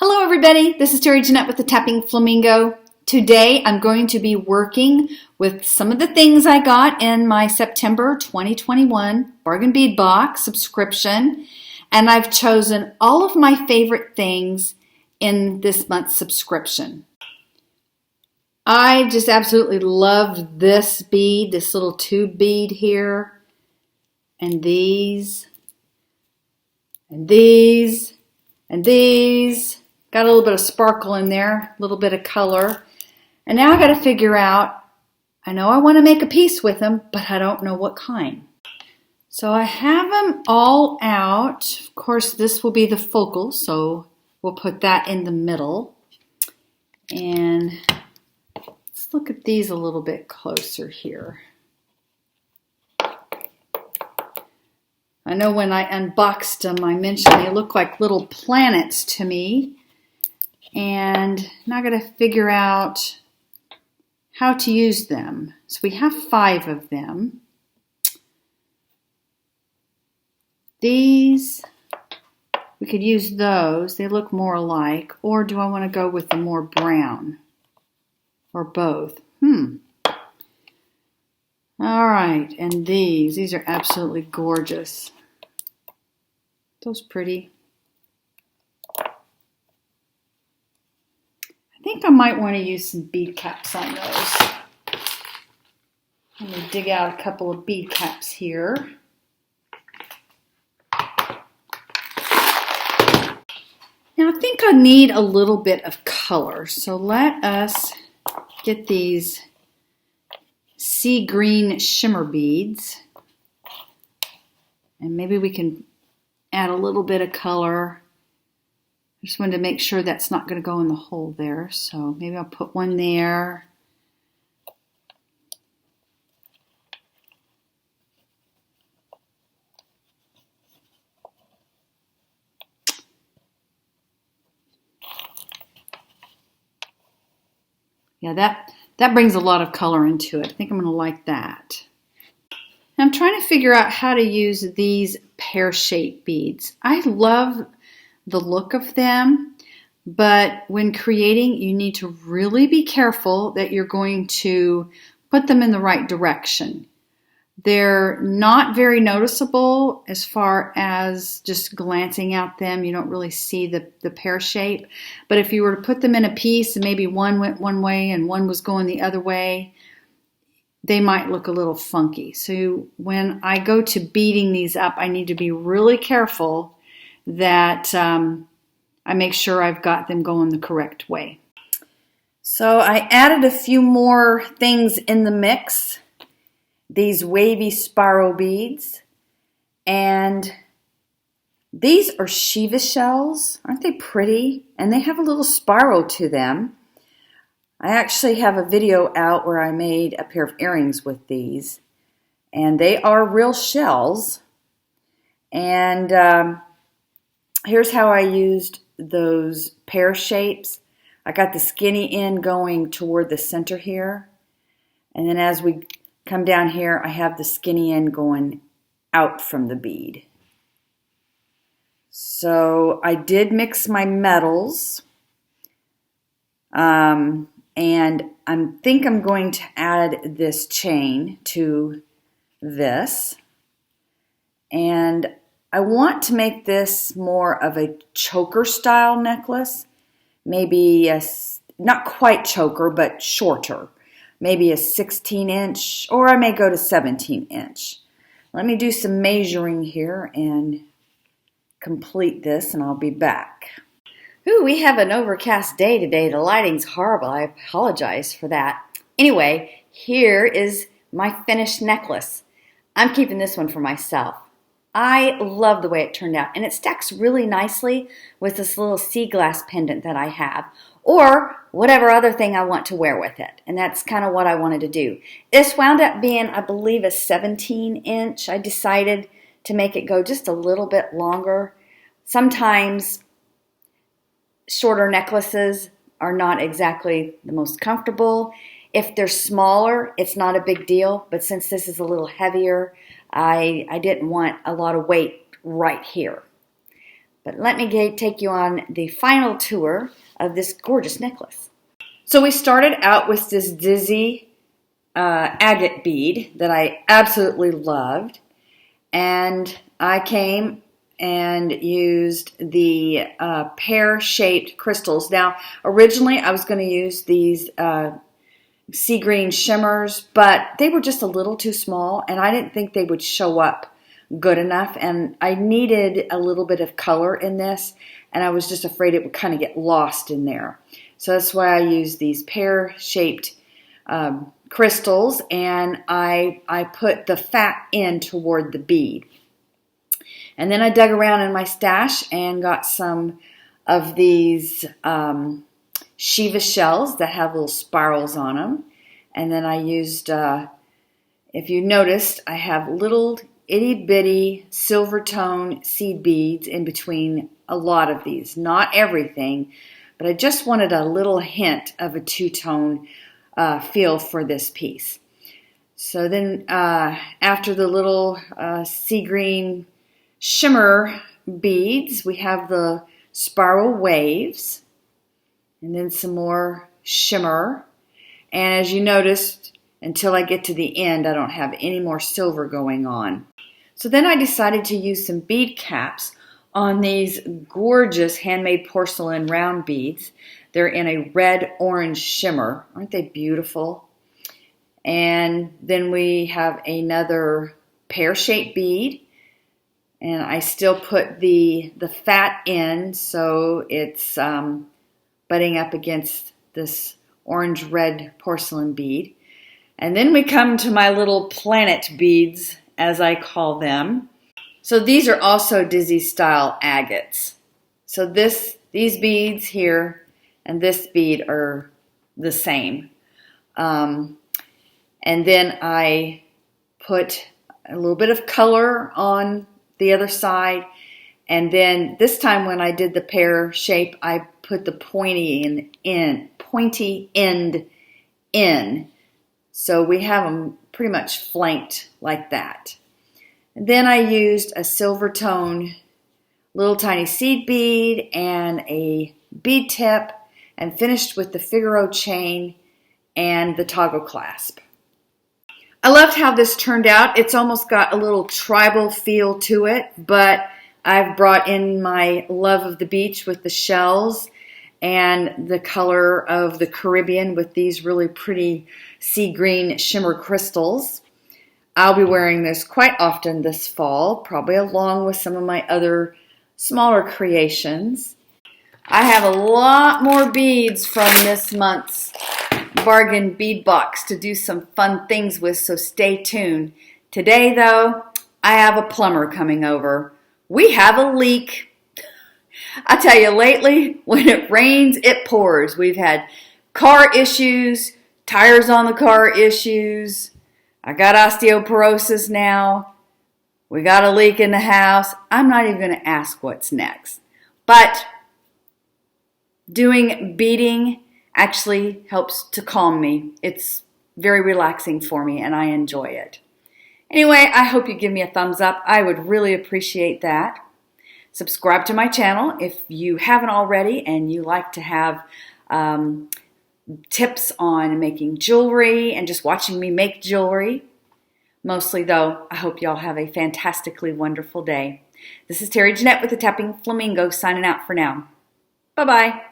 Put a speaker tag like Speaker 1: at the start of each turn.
Speaker 1: Hello everybody, this is Terry Jeanette with the Tapping Flamingo. Today I'm going to be working with some of the things I got in my September 2021 Bargain Bead Box subscription, and I've chosen all of my favorite things in this month's subscription. I just absolutely loved this bead, this little tube bead here, and these, and these, and these. Got a little bit of sparkle in there, a little bit of color. And now I got to figure out, I know I want to make a piece with them, but I don't know what kind. So I have them all out. Of course, this will be the focal, so we'll put that in the middle. And let's look at these a little bit closer here. I know when I unboxed them, I mentioned they look like little planets to me. And now I got to figure out how to use them. So we have 5 of them. These, we could use those. They look more alike. Or do I want to go with the more brown? Or both? All right, and these are absolutely gorgeous. Those pretty. I think I might want to use some bead caps on those. Let me dig out a couple of bead caps here. Now I think I need a little bit of color, so let us get these sea green shimmer beads, and maybe we can add a little bit of color. I just wanted to make sure that's not going to go in the hole there, so maybe I'll put one there. Yeah, that brings a lot of color into it. I think I'm going to like that. I'm trying to figure out how to use these pear-shaped beads. I love the look of them, but when creating, you need to really be careful that you're going to put them in the right direction. They're not very noticeable as far as just glancing at them. You don't really see the pear shape, but if you were to put them in a piece and maybe one went one way and one was going the other way, they might look a little funky. So when I go to beading these up, I need to be really careful that I make sure I've got them going the correct way. So I added a few more things in the mix. These wavy spiral beads. And these are Shiva shells. Aren't they pretty? And they have a little spiral to them. I actually have a video out where I made a pair of earrings with these. And they are real shells. And here's how I used those pear shapes. I got the skinny end going toward the center here. And then as we come down here, I have the skinny end going out from the bead. So I did mix my metals. And I think I'm going to add this chain to this. And I want to make this more of a choker style necklace. Maybe not quite choker, but shorter. Maybe a 16-inch, or I may go to 17-inch. Let me do some measuring here and complete this, and I'll be back. Ooh, we have an overcast day today. The lighting's horrible. I apologize for that. Anyway, here is my finished necklace. I'm keeping this one for myself. I love the way it turned out, and it stacks really nicely with this little sea glass pendant that I have, or whatever other thing I want to wear with it, and that's kind of what I wanted to do. This wound up being, I believe, a 17-inch. I decided to make it go just a little bit longer. Sometimes shorter necklaces are not exactly the most comfortable. If they're smaller, it's not a big deal, but since this is a little heavier, I didn't want a lot of weight right here.
Speaker 2: But let me take you on the final tour of this gorgeous necklace. So we started out with this Dizzy agate bead that I absolutely loved. And I came and used the pear-shaped crystals. Now, originally I was going to use these sea green shimmers, but they were just a little too small, and I didn't think they would show up good enough, and I needed a little bit of color in this, and I was just afraid it would kind of get lost in there. So that's why I used these pear-shaped crystals, and I put the fat end toward the bead. And then I dug around in my stash and got some of these Shiva shells that have little spirals on them. And then I used, if you noticed, I have little itty bitty silver tone seed beads in between a lot of these. Not everything, but I just wanted a little hint of a two-tone feel for this piece. So then after the little sea green shimmer beads, we have the spiral waves, and then some more shimmer. And as you noticed, until I get to the end, I don't have any more silver going on. So then I decided to use some bead caps on these gorgeous handmade porcelain round beads. They're in a red-orange shimmer. Aren't they beautiful? And then we have another pear-shaped bead. And I still put the fat in, so it's butting up against this orange-red porcelain bead. And then we come to my little planet beads, as I call them. So these are also Dizzy style agates. So these beads here and this bead are the same. And then I put a little bit of color on the other side, and then this time when I did the pear shape, I put the pointy end in, so we have them pretty much flanked like that. And then I used a silver tone little tiny seed bead and a bead tip, and finished with the Figaro chain and the toggle clasp. I loved how this turned out. It's almost got a little tribal feel to it, but I've brought in my love of the beach with the shells and the color of the Caribbean with these really pretty sea green shimmer crystals. I'll be wearing this quite often this fall, probably along with some of my other smaller creations. I have a lot more beads from this month's bargain bead box to do some fun things with, so stay tuned. Today, though, I have a plumber coming over. We have a leak. I tell you, lately, when it rains, it pours. We've had car issues, tires on the car issues. I got osteoporosis now. We got a leak in the house. I'm not even going to ask what's next. But doing beading actually helps to calm me. It's very relaxing for me, and I enjoy it. Anyway, I hope you give me a thumbs up. I would really appreciate that. Subscribe to my channel if you haven't already and you like to have tips on making jewelry and just watching me make jewelry. Mostly, though, I hope y'all have a fantastically wonderful day. This is Terry Jeanette with the Tapping Flamingo signing out for now. Bye-bye.